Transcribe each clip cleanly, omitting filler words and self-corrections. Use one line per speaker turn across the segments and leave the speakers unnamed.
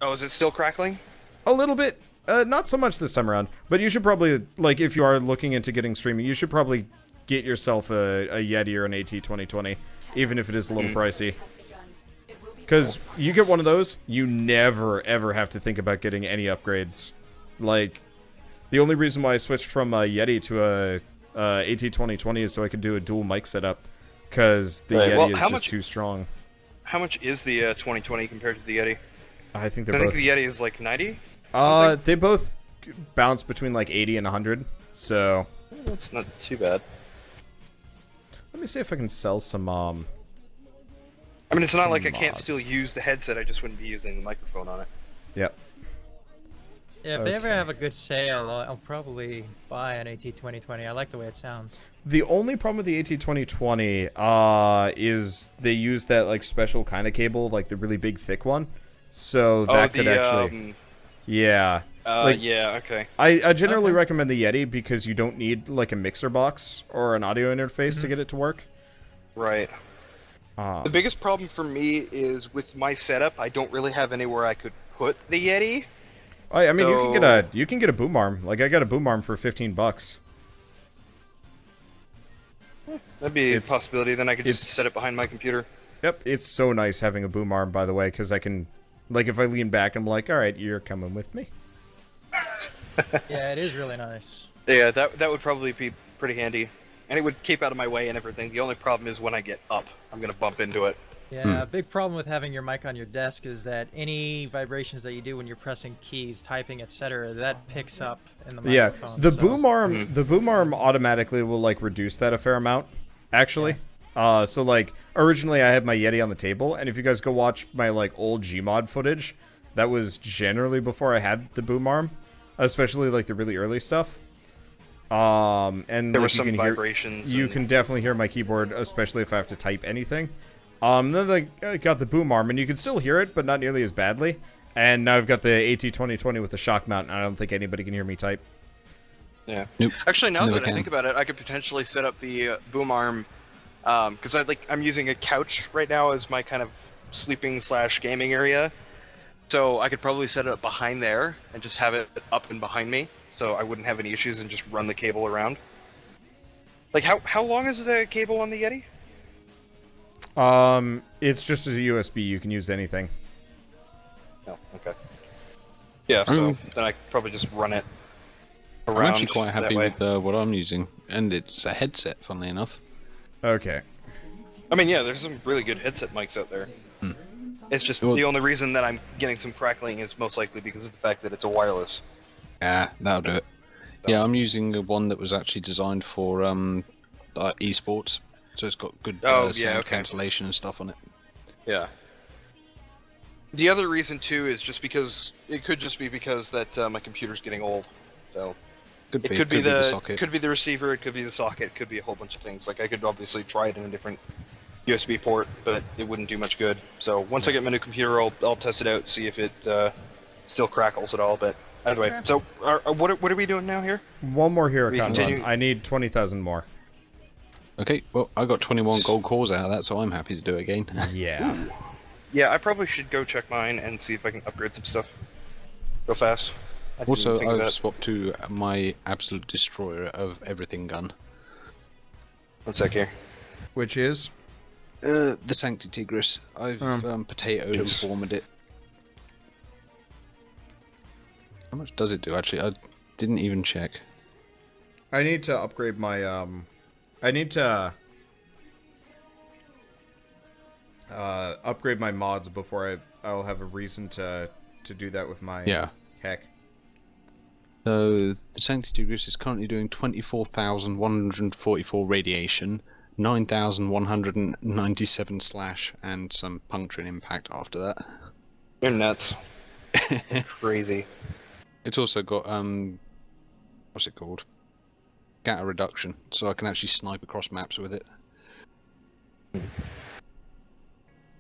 Oh, is it still crackling?
A little bit. Not so much this time around, but you should probably, like, if you are looking into getting streaming, you should probably get yourself a Yeti or an AT2020, even if it is a little pricey. Because you get one of those, you never, ever have to think about getting any upgrades. Like, the only reason why I switched from a Yeti to a AT2020 is so I could do a dual mic setup, because the Yeti is just too strong.
How much is the 2020 compared to the Yeti?
I think they're
I
both...
think the Yeti is like 90?
They both bounce between like 80 and 100, so...
That's not too bad.
Let me see if I can sell some,
I mean, it's not like I can't
mods.
still use the headset, I just wouldn't be using the microphone on it.
Yep.
Yeah, if they ever have a good sale, I'll probably buy an AT2020. I like the way it sounds.
The only problem with the AT2020 is they use that like special kind of cable, like the really big thick one. So that could actually... Yeah.
Yeah, okay.
I generally recommend the Yeti because you don't need like a mixer box or an audio interface to get it to work.
Right. The biggest problem for me is with my setup, I don't really have anywhere I could put the Yeti.
I mean, you can get a boom arm. Like I got a boom arm for $15.
That'd be a possibility. Then I could just set it behind my computer.
Yep, it's so nice having a boom arm, by the way, because I can, like, if I lean back, I'm like, all right, you're coming with me.
Yeah, it is really nice.
Yeah, that would probably be pretty handy, and it would keep out of my way and everything. The only problem is when I get up, I'm gonna bump into it.
Yeah, a big problem with having your mic on your desk is that any vibrations that you do when you're pressing keys, typing, etc., that picks up in the microphone.
Yeah, the boom arm automatically will like reduce that a fair amount, actually. Yeah. So like originally I had my Yeti on the table, and if you guys go watch my like old Gmod footage, that was generally before I had the boom arm, especially like the really early stuff. And
there
like,
were some vibrations.
You can definitely hear my keyboard, especially if I have to type anything. Then I got the boom arm, and you can still hear it, but not nearly as badly. And now I've got the AT2020 with the shock mount, and I don't think anybody can hear me type.
Yeah.
Nope.
Actually, now that I think about it, I could potentially set up the boom arm, because I'm using a couch right now as my kind of sleeping / gaming area. So I could probably set it up behind there and just have it up and behind me, so I wouldn't have any issues and just run the cable around. Like how long is the cable on the Yeti?
It's just as a USB. You can use anything.
Oh, okay. Yeah, so then I could probably just run it around.
I'm actually quite happy with what I'm using, and it's a headset, funnily enough.
Okay.
I mean, yeah, there's some really good headset mics out there. It's just the only reason that I'm getting some crackling is most likely because of the fact that it's a wireless.
Yeah, that'll do it. So. Yeah, I'm using one that was actually designed for esports, so it's got good sound cancellation and stuff on it.
Yeah. The other reason too is just because it could just be because that my computer's getting old, so it could be the socket. Could be the receiver, it could be the socket, it could be a whole bunch of things. Like I could obviously try it in a different USB port, but it wouldn't do much good. So once I get my new computer, I'll test it out, see if it still crackles at all. But anyway, so what are we doing now here?
One more hero countdown. I need 20,000 more.
Okay, well I got 21 gold cores out of that, so I'm happy to do it again.
Yeah.
Ooh. Yeah, I probably should go check mine and see if I can upgrade some stuff real fast.
Also, I've swapped to my absolute destroyer of everything gun.
One sec here.
Which is?
The Sancti Tigris. I've potato formed it. How much does it do, actually? I didn't even check.
I need to upgrade my, I need to upgrade my mods before I'll have a reason to do that with my heck.
So the Sancti Tigris is currently doing 24,144 radiation, 9,197 slash, and some puncturing impact after that.
You're nuts. That's crazy.
It's also got what's it called? Scatter reduction, so I can actually snipe across maps with it.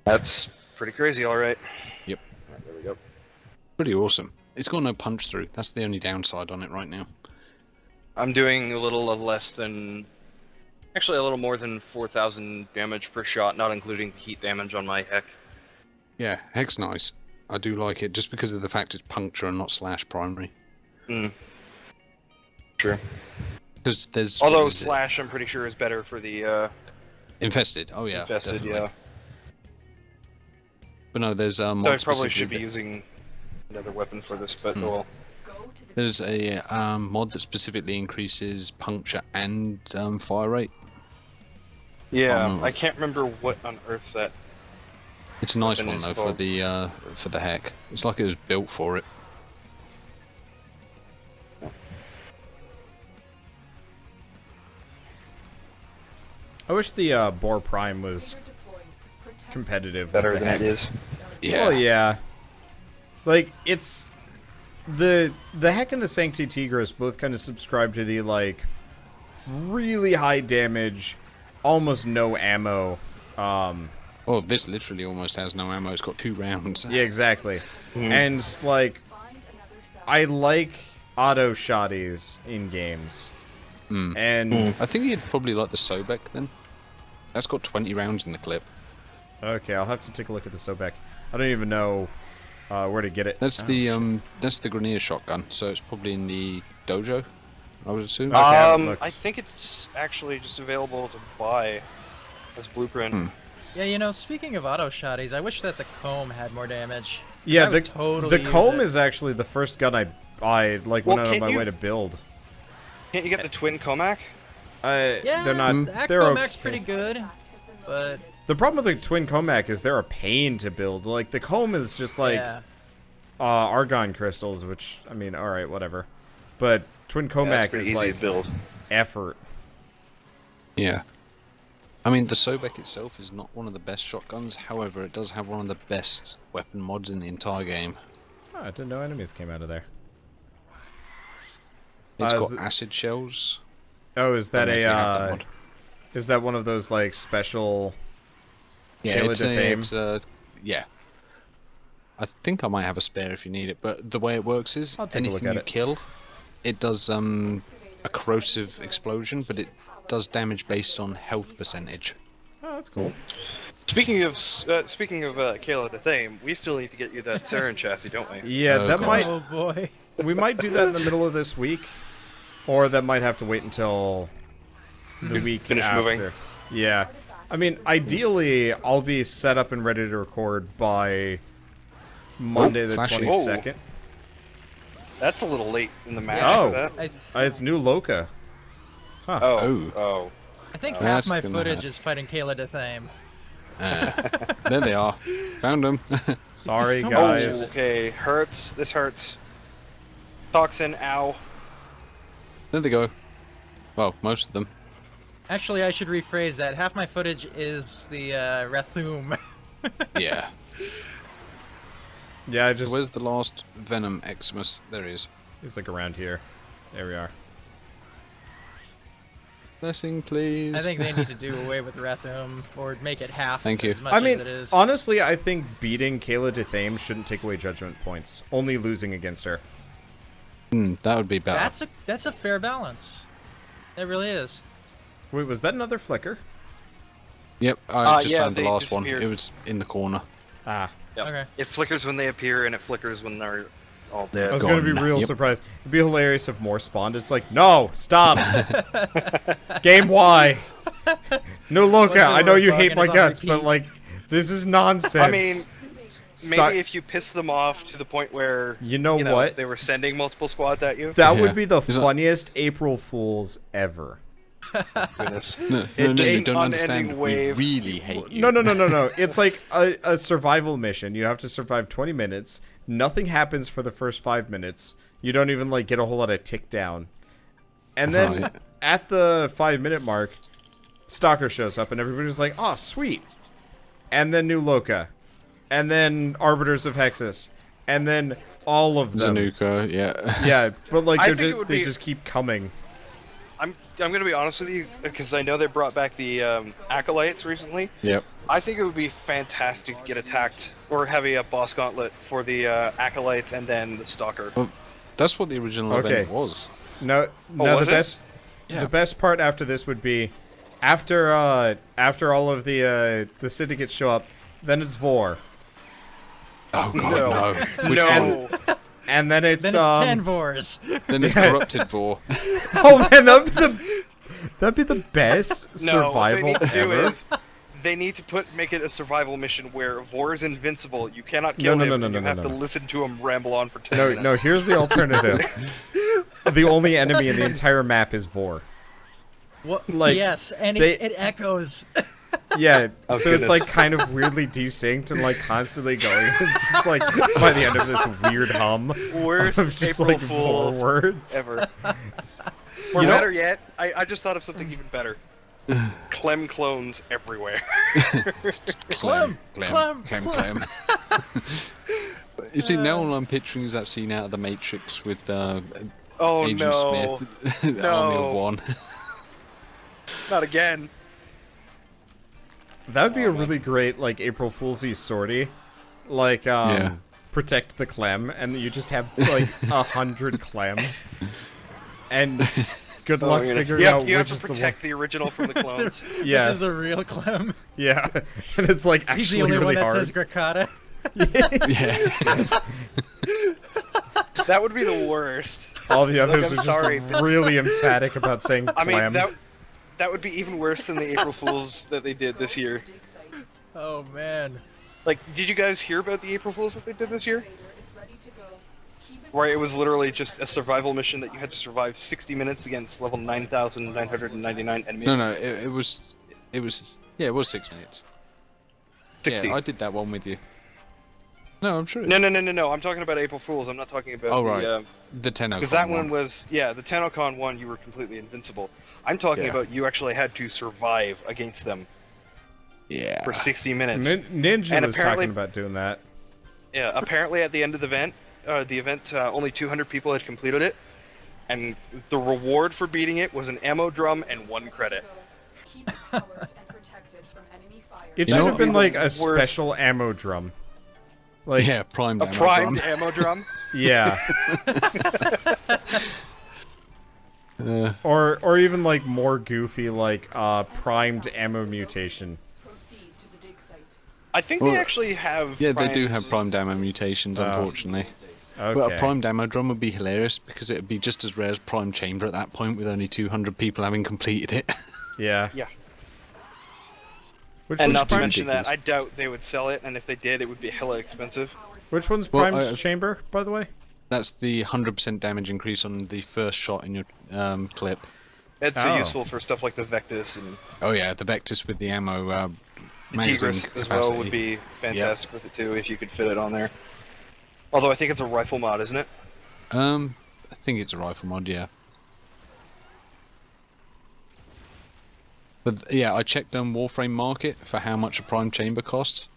That's pretty crazy, alright.
Yep.
Right, there we go.
Pretty awesome. It's got no punch through. That's the only downside on it right now.
I'm doing a little less than... Actually, a little more than 4,000 damage per shot, not including heat damage on my heck.
Yeah, heck's nice. I do like it, just because of the fact it's puncture and not slash primary.
True.
Because there's...
Although slash, I'm pretty sure, is better for the...
Infested, oh yeah.
Infested,
definitely.
yeah.
But no, there's
So I probably should be using another weapon for this, but well...
There's a mod that specifically increases puncture and fire rate.
Yeah, I can't remember what on earth that...
It's a nice one though for the heck. It's like it was built for it.
I wish the Boar Prime was competitive.
Better than it is.
Yeah.
Well, yeah. Like, it's... The Heck and the Sancti Tigris both kind of subscribe to the, like, really high damage, almost no ammo.
Oh, this literally almost has no ammo. It's got 2 rounds.
Yeah, exactly. And, like, I like auto shotties in games. And...
I think you'd probably like the Sobek then. That's got 20 rounds in the clip.
Okay, I'll have to take a look at the Sobek. I don't even know where to get it.
That's the Grineer shotgun, so it's probably in the dojo, I would assume.
I think it's actually just available to buy as blueprint.
Yeah, you know, speaking of auto shotties, I wish that the comb had more damage.
Yeah, the
totally
comb is actually the first gun I like went out of my way to build.
Can't you get the twin Comac?
Yeah,
they're not.
that
They're
Comac's
okay.
pretty good, but
The problem with the twin Comac is they're a pain to build. Like the comb is just like argon crystals, which I mean, all right, whatever. But twin Comac is like
build.
effort.
Yeah. I mean, the Sobek itself is not one of the best shotguns, however, it does have one of the best weapon mods in the entire game.
Oh, I didn't know enemies came out of there.
It's got acid shells.
Oh, is that
mod.
is that one of those like special?
Yeah, yeah. I think I might have a spare if you need it, but the way it works is
I'll take a look
anything
at
you
it.
kill, it does a corrosive explosion, but it does damage based on health percentage.
Oh, that's cool.
Speaking of Kayla the Thame, we still need to get you that Saren chassis, don't we?
Yeah,
Oh,
that
God.
might.
oh boy.
We might do that in the middle of this week, or that might have to wait until the week
finish
after.
moving.
Yeah, I mean, ideally, I'll be set up and ready to record by Monday the
flashing.
22nd.
That's a little late in the match
Oh.
for that.
It's new Loka. Huh.
Oh.
I think
Oh,
half
that's
my
gonna
footage
hurt.
is fighting Kayla de Thame.
There they are. Found them.
Sorry,
so
guys.
Oh, okay. Hurts. This hurts. Toxin, ow.
There they go. Well, most of them.
Actually, I should rephrase that. Half my footage is the Rathum.
Yeah.
Yeah, I just...
Where's the last Venom Eximus? There he is.
He's like around here. There we are.
Blessing, please.
I think they need to do away with Rathum or make it half
Thank you.
as much
I mean,
as it is.
honestly, I think beating Kayla de Thame shouldn't take away judgment points. Only losing against her.
That would be better.
That's a fair balance. It really is.
Wait, was that another flicker?
Yep, I just
yeah,
found the
they
last one.
disappeared.
It was in the corner.
Ah.
Yep.
Okay.
It flickers when they appear, and it flickers when they're all dead.
I was gonna be
Gone.
real
Yep.
surprised. It'd be hilarious if more spawned. It's like, no, stop. Game Y. No Loka, I know you hate my guts, but like, this is nonsense.
I mean, maybe if you piss them off to the point where
You know what?
they were sending multiple squads at you.
That
Yeah.
would be the
Is that-
funniest April Fools ever.
Goodness.
No,
It
you
just
don't understand.
unending
We
wave.
really hate you.
No. It's like a survival mission. You have to survive 20 minutes. Nothing happens for the first 5 minutes. You don't even like get a whole lot of tick down. And then
Right.
at the 5-minute mark, Stalker shows up and everybody's like, oh, sweet. And then new Loka. And then Arbiters of Hexus. And then all of them.
Zanuka, yeah.
Yeah, but like
I
they're
think it
just,
would
they
be-
just keep coming.
I'm gonna be honest with you because I know they brought back the acolytes recently.
Yep.
I think it would be fantastic to get attacked or have a boss gauntlet for the acolytes and then the stalker.
Well, that's what the original
Okay.
event was.
No,
was
the
it?
best,
Yeah.
the best part after this would be, after all of the syndicates show up, then it's Vor,
Oh god, no. Which
No.
one?
And then it's
10 Vors.
Then it's corrupted Vor.
Oh man, that'd be the best
No, what they
survival
need to do
ever.
is they need to make it a survival mission where Vor is invincible. You cannot kill him. You have to listen to him ramble on for 10 minutes.
No, here's the alternative. The only enemy in the entire map is Vor.
What?
Like,
yes, and
they-
it echoes.
Yeah,
Oh,
so it's
goodness.
like kind of weirdly desynced and like constantly going. It's just like by the end of this weird hum
Worst
of just
April
like
Fools
words.
ever. Or
You know-
better yet, I just thought of something even better. Clem clones everywhere.
Clem.
Clem. You see, now all I'm picturing is that scene out of The Matrix with
Oh
Agent
no.
Smith, the
No.
Army of One.
Not again.
That would be a really great like April Fool's-y sortie, like
Yeah.
protect the Clem, and you just have like 100 Clem, and good luck figuring out
you have
which is
to
the one.
protect the original from the clones.
Yeah,
Which is the real Clem.
yeah, and it's like actually
He's the only
really
one that
hard.
says Grakata.
Yeah.
That would be the worst.
All the others
I'm
are just
sorry.
really emphatic about saying
I
Clem.
mean, that would be even worse than the April Fools that they did this year.
Oh man.
Like, did you guys hear about the April Fools that they did this year? Where it was literally just a survival mission that you had to survive 60 minutes against level 9,999 enemies.
No, it was 6 minutes.
60.
Yeah, I did that one with you. No, I'm sure.
No. I'm talking about April Fools. I'm not talking about
Oh, right. The Tenno.
because that one was, yeah, the TennoCon one, you were completely invincible. I'm talking
Yeah.
about you actually had to survive against them
Yeah.
for 60 minutes.
Ninja
And
was
apparently-
talking about doing that.
Yeah, apparently at the end of the event, only 200 people had completed it, and the reward for beating it was an ammo drum and 1 credit.
It
You
should
know
have
what
been
would
like
be
a
the worst?
special ammo drum. Like,
Yeah, primed
A
ammo
primed
drum.
ammo drum?
yeah. Or even like more goofy, like primed ammo mutation.
I think
Well,
they actually have.
Yeah, they do have
primed-
primed ammo mutations, unfortunately.
Okay.
But a primed ammo drum would be hilarious because it would be just as rare as prime chamber at that point, with only 200 people having completed it.
Yeah.
Yeah.
Which
And
one's
not to
primed?
mention that, I
ridiculous.
doubt they would sell it, and if they did, it would be hella expensive.
Which one's
Well,
primed chamber, by the way?
That's the 100% damage increase on the first shot in your clip.
It's
Oh.
useful for stuff like the Vectis and
Oh yeah, the Vectis with the ammo
the
magazine
Tigris
capacity.
as well would be fantastic with it too, if you could fit it on there. Although I think it's a rifle mod, isn't it?
I think it's a rifle mod, yeah. But yeah, I checked on Warframe Market for how much a prime chamber costs.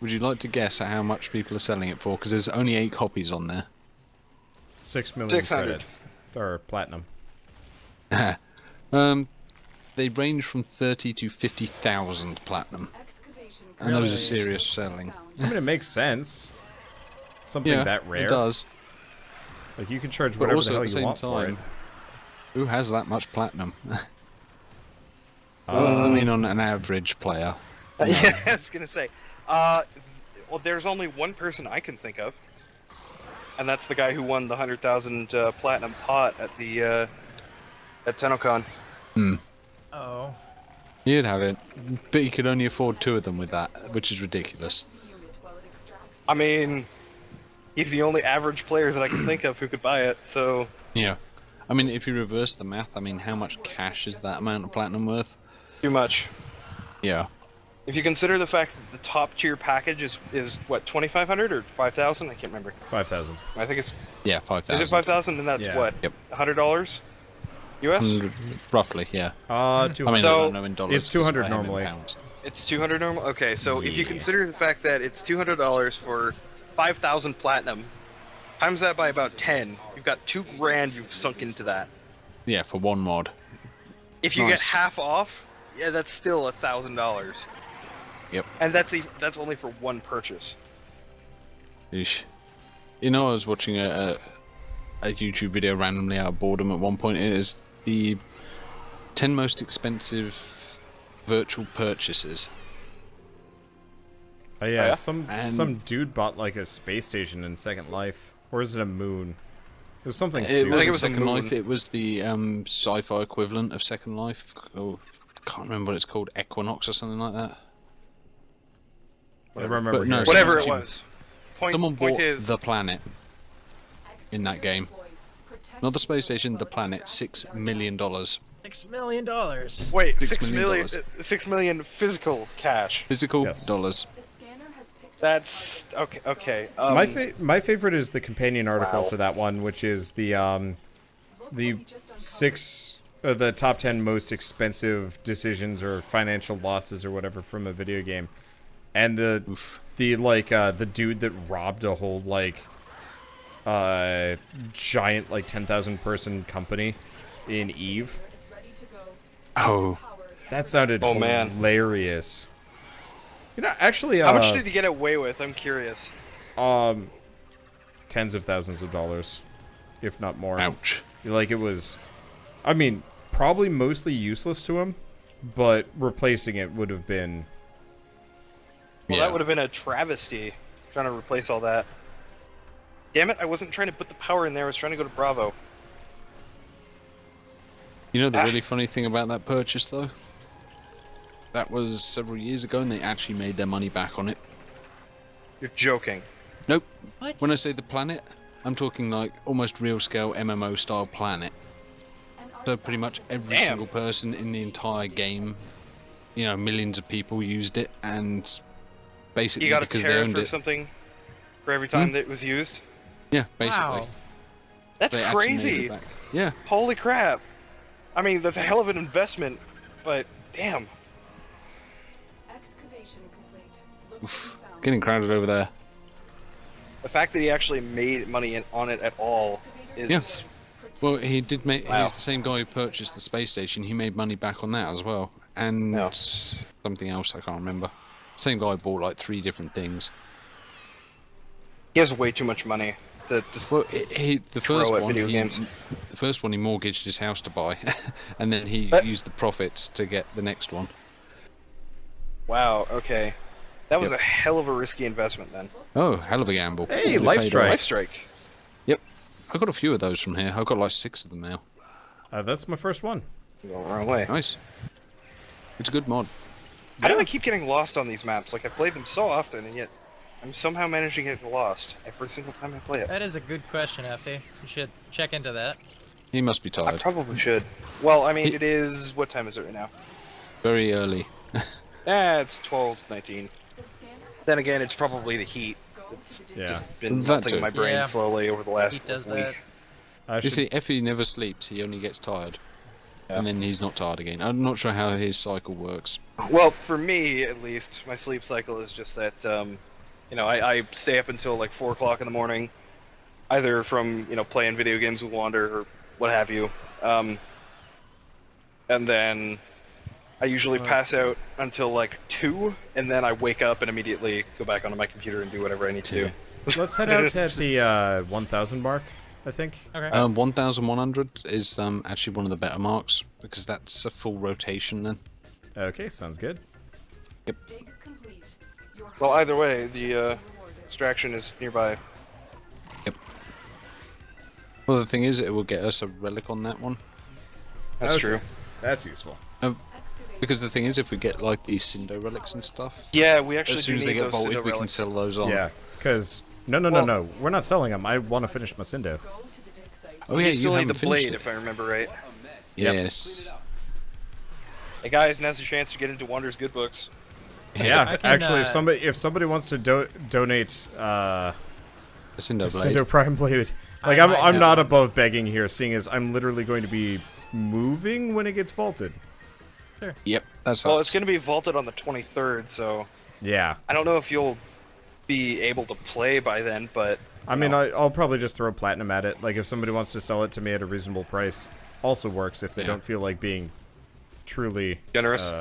Would you like to guess at how much people are selling it for? Because there's only 8 copies on there.
6 million
600.
credits. Or platinum.
They range from 30 to 50,000 platinum. And those are serious selling.
I mean, it makes sense. Something
Yeah,
that rare.
it does.
Like, you can charge
But
whatever
also
the hell
at the
you
same
want for it.
time, who has that much platinum? Well, I mean, on an average player.
Yeah, I was gonna say. Well, there's only one person I can think of, and that's the guy who won the 100,000 platinum pot at the at TennoCon.
Oh.
You'd have it, but you could only afford 2 of them with that, which is ridiculous.
I mean, he's the only average player that I can think of who could buy it. So
Yeah. I mean, if you reverse the math, I mean, how much cash is that amount of platinum worth?
too much.
Yeah.
If you consider the fact that the top tier package is what 2,500 or 5,000, I can't remember.
5,000.
I think it's
Yeah, 5,000.
is it 5,000? And that's
Yeah.
what
Yep.
$100 US.
100, roughly, yeah.
200.
I mean,
So,
I don't know in dollars.
it's 200
'cause I have it in
normally.
pounds.
It's 200 normal. Okay, so if you
Yeah.
consider the fact that it's $200 for 5,000 platinum, times that by about 10, you've got $2,000 you've sunk into that.
Yeah, for one mod.
If you
Nice.
get half off, yeah, that's still $1,000.
Yep.
And that's only for one purchase.
Eesh. You know, I was watching a YouTube video randomly out of boredom at one point. It is the 10 most expensive virtual purchases.
Oh yeah, some dude bought like a space station in Second Life, or is it a moon? It was something stupid.
I think it was Second Life. It was the sci-fi equivalent of Second Life. Oh, I can't remember what it's called, Equinox or something like that.
I remember.
No,
whatever it was.
Someone
point
bought
is
the planet in that game. Not the space station, the planet. $6 million.
$6 million.
Wait,
$6 million.
6 million physical cash.
Physical dollars.
That's okay. Okay.
My favorite is the companion article
Wow.
to that one, which is the the top 10 most expensive decisions or financial losses or whatever from a video game, and the dude that robbed a whole like giant like 10,000 person company in Eve.
Oh,
That sounded hilarious. You know, actually,
how much did he get away with? I'm curious.
Tens of thousands of dollars, if not more.
ouch.
Like, it was, I mean, probably mostly useless to him, but replacing it would have been...
Well, that would have been a travesty, trying to replace all that. Damn it, I wasn't trying to put the power in there, I was trying to go to Bravo.
You know the really funny thing about that purchase, though? That was several years ago, and they actually made their money back on it.
You're joking.
Nope.
What?
When I say the planet, I'm talking like almost real-scale MMO-style planet. So pretty much every single person in the entire game, you know, millions of people used it, and basically
You got a
because they
tariff
owned
or
it.
something for every time that it was used?
Yeah, basically.
Wow.
That's
They actually made
crazy!
it back. Yeah.
Holy crap! I mean, that's a hell of an investment, but damn.
Getting crowded over there.
The fact that he actually made money on it at all is...
Yeah. Well, he did make.
Wow.
He's the same guy who purchased the space station. He made money back on that as well, and
Yeah.
something else I can't remember. Same guy bought like 3 different things.
He has way too much money to just
Well, the first
throw at
one,
video games.
the first one he mortgaged his house to buy, and then he used the profits to get the next one.
Wow, okay. That was
Yep.
a hell of a risky investment then.
Oh, hell of a gamble.
Hey,
But it
Life
paid
Strike.
off.
Life Strike.
Yep, I got a few of those from here. I've got like 6 of them now.
that's my first one.
Going the wrong way.
Nice. It's a good mod.
How do I keep getting lost on these maps? Like, I play them so often, and yet I'm somehow managing to get lost every single time I play it.
That is a good question, Effie. You should check into that.
He must be
I
tired.
probably should. Well, I mean, it is... What time is it right now?
Very early.
It's 12:19. Then again, it's probably the heat. It's just been
That
melting
too.
my brain
Yeah.
slowly over the last
Heat does
week.
that.
I
You
should,
see, Effie never sleeps. He only gets tired.
Yeah.
And then he's not tired again. I'm not sure how his cycle works.
Well, for me, at least, my sleep cycle is just that, you know, I stay up until like 4 o'clock in the morning, either from, you know, playing video games with Wander or what have you. And then I usually pass out until like 2, and then I wake up and immediately go back onto my computer and do whatever I need to do.
let's head out at the 1,000 mark, I think.
Okay.
1,100 is actually one of the better marks, because that's a full rotation then.
Okay, sounds good.
Well, either way, the extraction is nearby.
Well, the thing is, it will get us a relic on that one.
That's
Okay.
true.
That's useful.
Because the thing is, if we get like these Cindo relics and stuff,
Yeah, we actually
as soon
do
as
need
they get
those
vaulted,
Cindo
we can
relics.
sell those on.
Yeah, because... No,
Well-
we're not selling them. I want to finish my Cindo.
Oh yeah,
You still need
haven't
the
finished
blade,
it.
if I remember right.
Yes.
Hey guys, now's your chance to get into Wander's good books.
Yeah,
I can,
actually, if somebody wants to donate
A Cindo blade.
Cindo Prime Blade, like
I might
I'm
have
not
one.
above begging here, seeing as I'm literally going to be moving when it gets vaulted.
Yep, that's
Well,
up.
it's going to be vaulted on the 23rd, so
Yeah,
I don't know if you'll be able to play by then, but...
I mean, I'll probably just throw platinum at it. Like, if somebody wants to sell it to me at a reasonable price, also works if they
Yeah.
don't feel like being truly
Generous?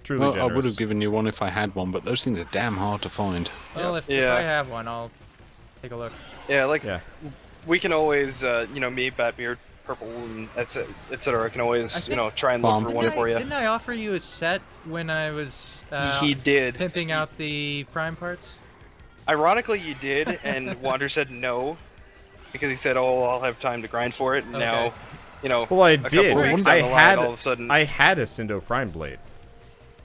Truly
Well,
generous.
I would have given you one if I had one, but those things are damn hard to find.
Well, if
Yeah.
I have one, I'll take a look.
Yeah, like,
Yeah.
we can always, you know, me, Batbeard, Purple, and etc. can always, you know, try and look for one for you.
Didn't I offer you a set when I was
He did.
pimping out the prime parts?
Ironically, you did, and Wander said no, because he said, "Oh, I'll have time to grind for it." And now, you know,
well, I
a
did.
couple weeks down the line, all of a sudden,
I had a Sindo Prime Blade.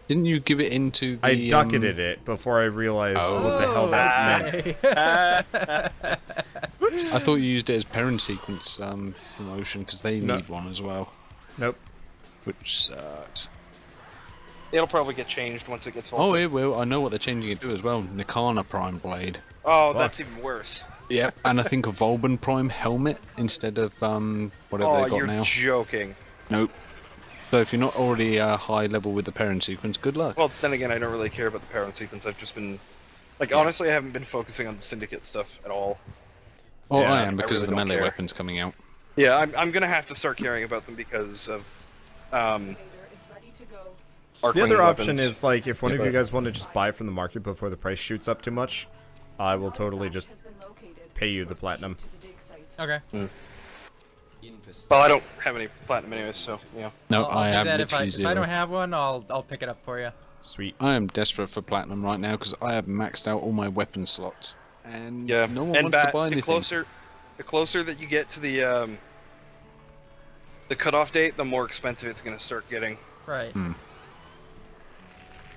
Didn't you give it into the...
I ducketed it before I realized what the hell that meant.
I thought you used it as parent sequence promotion, because they need one as well.
Nope.
Which sucks.
it'll probably get changed once it gets
Oh, it will. I know what they're changing it to as well. Nikana Prime Blade.
Oh, that's even worse.
Yeah, and I think a Volban Prime helmet instead of whatever they got now.
Oh, you're joking.
Nope. So if you're not already high level with the parent sequence, good luck.
Well, then again, I don't really care about the parent sequence. I've just been, like, honestly, I haven't been focusing on the Syndicate stuff at all.
Oh,
Yeah,
I am because
really
of the
don't
melee
care.
weapons coming out.
Yeah, I'm gonna have to start caring about them because of
The
arc-wing
other option
weapons.
is, like, if one of you guys want to just buy from the market before the price shoots up too much, I will totally just pay you the platinum.
Okay.
Well, I don't have any platinum anyways, so yeah.
No,
I'll
I
do
have
that if
literally
if
zero.
I don't have one, I'll pick it up for you.
Sweet.
I am desperate for platinum right now because I have maxed out all my weapon slots, and
Yeah,
no one
and
wants to buy anything.
the closer that you get to the cutoff date, the more expensive it's gonna start getting.
Right.
I mean,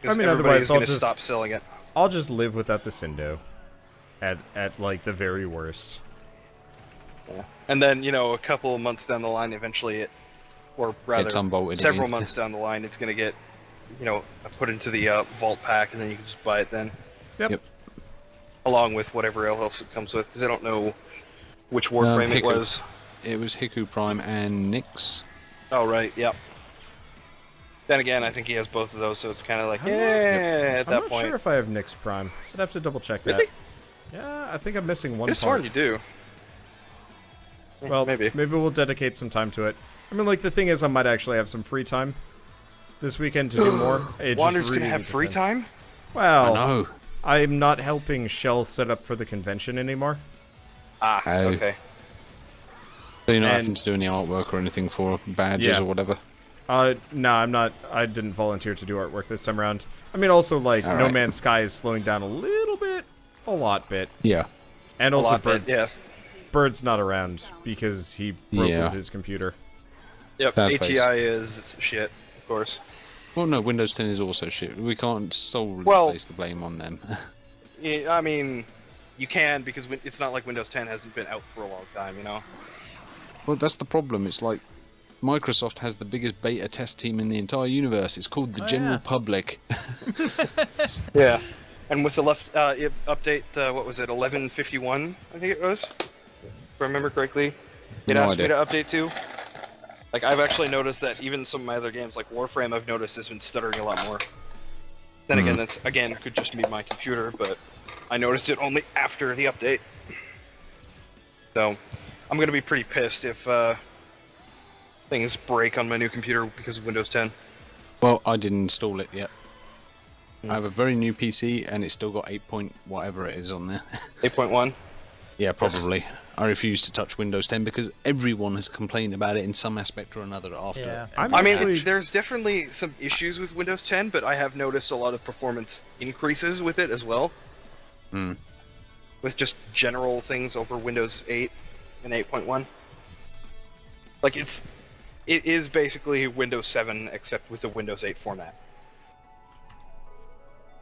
Everybody's
otherwise, I'll
gonna
just
stop selling it.
I'll just live without the Sindo, at like the very worst.
Yeah. And then, you know, a couple of months down the line, eventually or rather,
It's unbolted
several
again.
months down the line, it's gonna get, you know, put into the vault pack, and then you can just buy it then.
Yep.
Along with whatever else it comes with, because I don't know which Warframe it
Hiku.
was.
It was Hiku Prime and Nyx.
Oh, right, yep. Then again, I think he has both of those, so it's kind of like,
I'm
yeah,
not-
at
I'm
that
not
point.
sure if I have Nyx Prime. I'd have to double check that.
Really?
Yeah, I think I'm missing one
I sworn
part.
you do.
Well,
maybe.
we'll dedicate some time to it. I mean, like, the thing is, I might actually have some free time this weekend to do more. It just
Wander's
really
gonna have free
depends.
time?
Well,
I know.
I'm not helping Shell set up for the convention anymore.
Ah,
Oh.
okay.
So you're not
And-
having to do any artwork or anything for badges
Yeah.
or whatever.
No, I'm not. I didn't volunteer to do artwork this time around. I mean, also, like, No
Alright.
Man's Sky is slowing down a little bit. A lot bit.
Yeah.
And
A
also,
lot, but yeah.
Bird's not around because he broke
Yeah.
with his computer.
Yep,
Sad
ATI is shit, of course.
Well, no, Windows 10 is also shit. We can't solely
Well-
place the blame on them.
Yeah, I mean, you can, because it's not like Windows 10 hasn't been out for a long time, you know?
Well, that's the problem. It's like Microsoft has the biggest beta test team in the entire universe. It's called the
Oh,
general
yeah.
public.
Yeah. And with the update, what was it, 1151, I think it was? If I remember correctly. It
No
asked me
idea.
to update to. Like, I've actually noticed that even some of my other games, like Warframe, I've noticed has been stuttering a lot more. Then again, that's, again, could just be my computer, but I noticed it only after the update. So, I'm gonna be pretty pissed if, things break on my new computer because of Windows 10.
Well, I didn't install it yet. I have a very new PC and it's still got 8 point whatever it is on there.
8.1?
Yeah, probably. I refuse to touch Windows 10 because everyone has complained about it in some aspect or another after.
Yeah.
I mean,
actually-
there's definitely some issues with Windows 10, but I have noticed a lot of performance increases with it as well.
Hmm.
With just general things over Windows 8 and 8.1. Like, it is basically Windows 7, except with the Windows 8 format.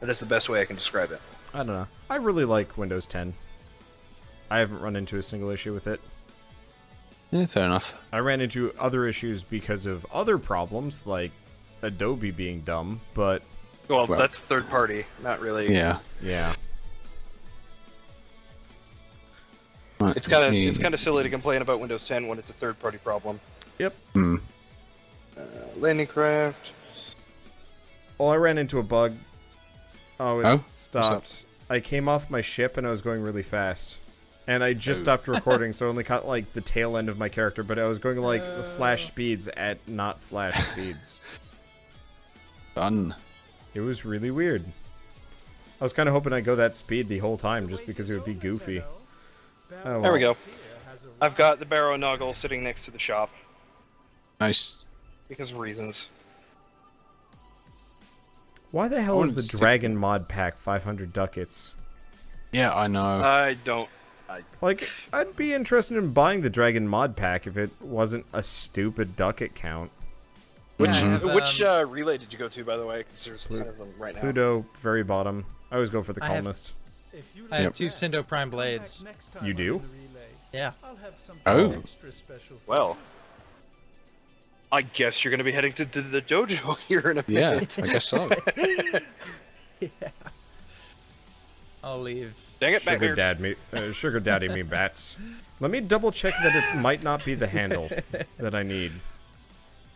That is the best way I can describe it.
I don't know. I really like Windows 10. I haven't run into a single issue with it.
Yeah, fair enough.
I ran into other issues because of other problems, like Adobe being dumb, but
Well,
Well-
that's third party, not really.
Yeah.
yeah.
Right.
It's kind of silly to complain about Windows 10 when it's a third party problem.
Yep.
Hmm.
Landing craft.
Well, I ran into a bug. Oh, it
Oh?
stopped. I came off my ship and I was going really fast. And I just stopped recording, so I only caught, like, the tail end of my character, but I was going, like, flash speeds at not flash speeds.
Fun.
It was really weird. I was kind of hoping I'd go that speed the whole time, just because it would be goofy. Oh,
There we
well.
go. I've got the Barrow Noggle sitting next to the shop.
Nice.
Because of reasons.
Why the hell is the Dragon mod pack 500 ducats?
Yeah, I know.
I don't...
Like, I'd be interested in buying the Dragon mod pack if it wasn't a stupid ducat count.
Which relay did you go to, by the way? Because there's a ton of them right now.
Pluto, very bottom. I always go for the columnist.
I have 2 Cindo Prime blades.
You do?
Yeah.
Oh.
Well. I guess you're going to be heading to the dojo here in a minute.
Yeah, I guess so.
Yeah. I'll leave.
Dang it,
Sugar daddy me bats. Let me double check that it might not be the handle that I need.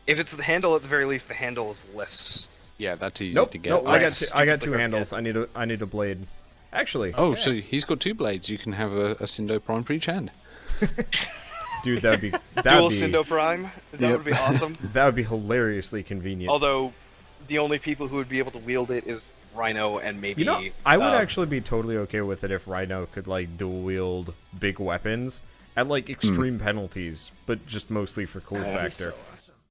If it's the handle, at the very least, the handle is less.
Yeah, that's easy
Nope,
to get.
nope, I got 2 handles. I need a blade. Actually.
Oh, so he's got 2 blades. You can have a Cindo Prime for each hand.
Dude, that'd be
Dual Cindo Prime. That would be awesome.
That would be hilariously convenient.
Although, the only people who would be able to wield it is Rhino and maybe.
You know, I would actually be totally okay with it if Rhino could like dual wield big weapons at like extreme penalties, but just mostly for cool factor.
So awesome.